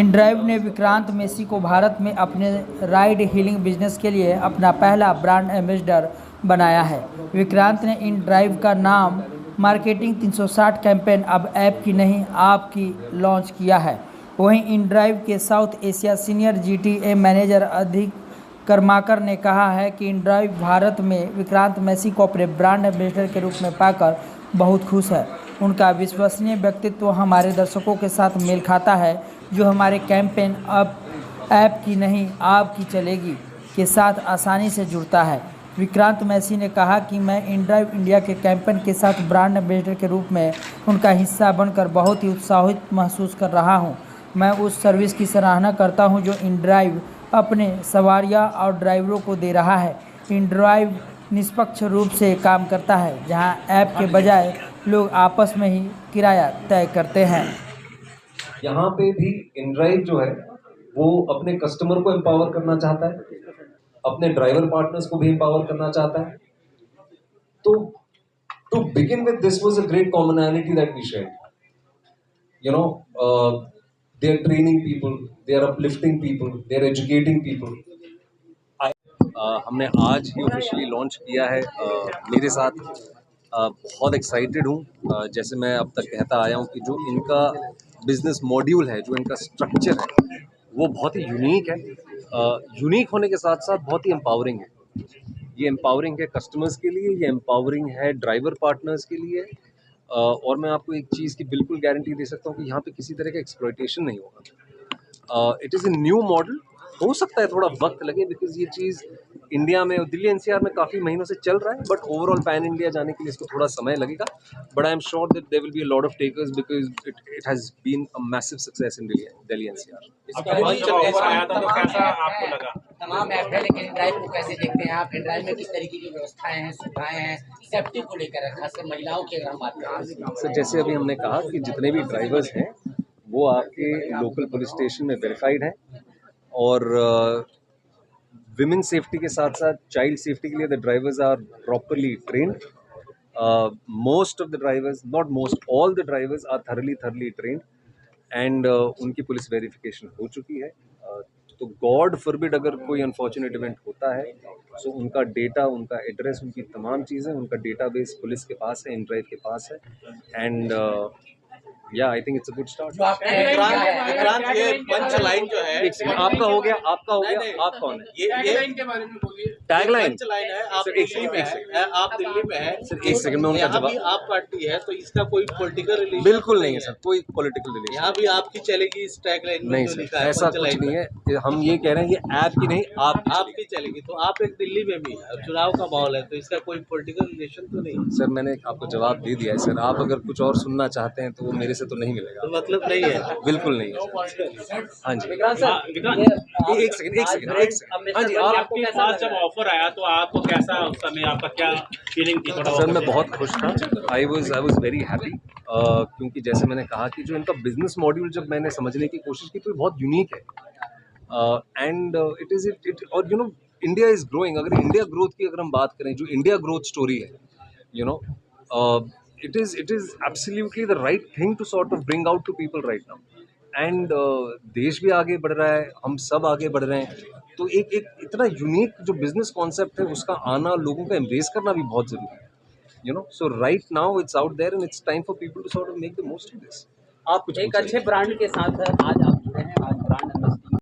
InDrive ने विक्रांत मैसी को भारत में अपने राइड हीलिंग बिजनेस के लिए अपना पहला ब्रांड एम्बेसडर बनाया है। विक्रांत ने इनड्राइव का नाम मार्केटिंग 360 कैंपेन अब ऐप की नहीं आप की लॉन्च किया है। वहीं इनड्राइव के south Asia senior GTA manager अधिक कर्माकर ने कहा है कि इनड्राइव भारत में विक्रांत मैसी को अपने ब्रांड एम्बेसडर के रूप में पाकर बहुत खुश है। उनका विश्वसनीय व्यक्तित्व हमारे दर्शकों के साथ मेल खाता है, जो हमारे कैंपेन अब ऐप की नहीं आप की चलेगी के साथ आसानी से जुड़ता है। विक्रांत मैसी ने कहा कि मैं इनड्राइव इंडिया के कैंपेन के साथ ब्रांड एम्बेसडर के रूप में उनका हिस्सा बनकर बहुत ही उत्साहित महसूस कर रहा हूं। मैं उस सर्विस की सराहना करता हूं जो इनड्राइव अपने सवारियां और ड्राइवरों को दे रहा है। इनड्राइव निष्पक्ष रूप से काम करता है, जहां ऐप के बजाय लोग आपस में ही किराया तय करते हैं। यहाँ पे भी इनड्राइव जो है वो अपने कस्टमर को एम्पावर करना चाहता है, अपने ड्राइवर पार्टनर्स को भी एम्पावर करना चाहता है। तो to begin with this was a great commonality that we shared. You know, they are training people, they are uplifting people, they are educating people. हमने आज ही ऑफिशियली लॉन्च किया है। मेरे साथ बहुत एक्साइटेड हूँ। जैसे मैं अब तक कहता आया हूँ कि जो इनका बिजनेस मॉड्यूल है, जो इनका स्ट्रक्चर है, वो बहुत ही यूनिक है। यूनिक होने के साथ साथ बहुत ही एम्पावरिंग है। ये एम्पावरिंग है कस्टमर्स के लिए, ये एम्पावरिंग है ड्राइवर पार्टनर्स के लिए। और मैं आपको एक चीज़ की बिल्कुल गारंटी दे सकता हूँ कि यहाँ पे किसी तरह का एक्सप्लॉयटेशन नहीं होगा। It is a new model. हो सकता है थोड़ा वक्त लगे, बिकॉज ये चीज़ इंडिया में, दिल्ली एनसीआर में काफ़ी महीनों से चल रहा है, बट ओवरऑल पैन इंडिया जाने के लिए इसको थोड़ा समय लगेगा। But I am sure that there will be a lot of takers because it has been a massive success in Delhi NCR. तमाम ऐप है, लेकिन इनड्राइव को कैसे देखते हैं आप? इनड्राइव में किस तरीके की व्यवस्थाएं हैं, सुविधाएं हैं, सेफ्टी को लेकर, खासकर महिलाओं की अगर हम बात करें? सर, जैसे अभी हमने कहा कि जितने भी ड्राइवर्स हैं वो आपके लोकल पुलिस स्टेशन में वेरीफाइड हैं, और विमेन सेफ्टी के साथ साथ चाइल्ड सेफ्टी के लिए the drivers are properly trained. Most of the drivers, not most, all the drivers are thoroughly trained, and उनकी पुलिस वेरिफिकेशन हो चुकी है। तो गॉड फॉरबिड अगर कोई अनफॉर्चुनेट इवेंट होता है, सो उनका डेटा, उनका एड्रेस, उनकी तमाम चीज़ें, उनका डेटाबेस पुलिस के पास है, इनड्राइव के पास है, एंड या I think it's a good start. Vikrant, ये पंच लाइन जो है, आपका हो गया, आप कौन है? ये टैगलाइन पंच लाइन है, आप सर, दिल्ली में है, आप दिल्ली में है सर, एक सेकंड में उनका यहाँ भी जवाब। आप पार्टी है, तो इसका कोई पॉलिटिकल रिलेशन बिल्कुल नहीं है सर, कोई पॉलिटिकल रिलेशन यहाँ भी आपकी चलेगी इस टैगलाइन में? नहीं जो सर, लिखा है ऐसा पंच कुछ लाइन नहीं में। है। हम ये कह रहे हैं ये ऐप की नहीं आपकी चलेगी, तो आप एक दिल्ली में भी है, चुनाव का माहौल है, तो इसका कोई पॉलिटिकल रिलेशन तो नहीं? सर, मैंने आपको जवाब दे दिया है सर। आप अगर कुछ और सुनना चाहते हैं तो वो मेरे से तो नहीं मिलेगा। तो मतलब नहीं है? बिल्कुल नहीं है सर। हाँ जी, एक सेकंड। हाँ जी, आपके पास जब ऑफर आया तो आपको कैसा, उस समय आपका क्या फीलिंग थी? थोड़ा सर, मैं बहुत खुश था। आई वॉज वेरी हैप्पी, क्योंकि जैसे मैंने कहा कि जो इनका बिजनेस मॉड्यूल जब मैंने समझने की कोशिश की तो ये बहुत यूनिक है, एंड इट और you know India is growing. अगर इंडिया ग्रोथ की अगर हम बात करें, जो इंडिया ग्रोथ स्टोरी है, you no, it is absolutely the right thing to sort of bring out to people right now, and देश भी आगे बढ़ रहा है, हम सब आगे बढ़ रहे हैं, तो एक इतना यूनिक जो बिजनेस कॉन्सेप्ट है उसका आना, लोगों का एम्ब्रेस करना भी बहुत जरूरी है, you know. So right now it's out there and it's time for people to sort of make the most of this. आप कुछ एक अच्छे ब्रांड के साथ आज आप जुड़े हैं, आज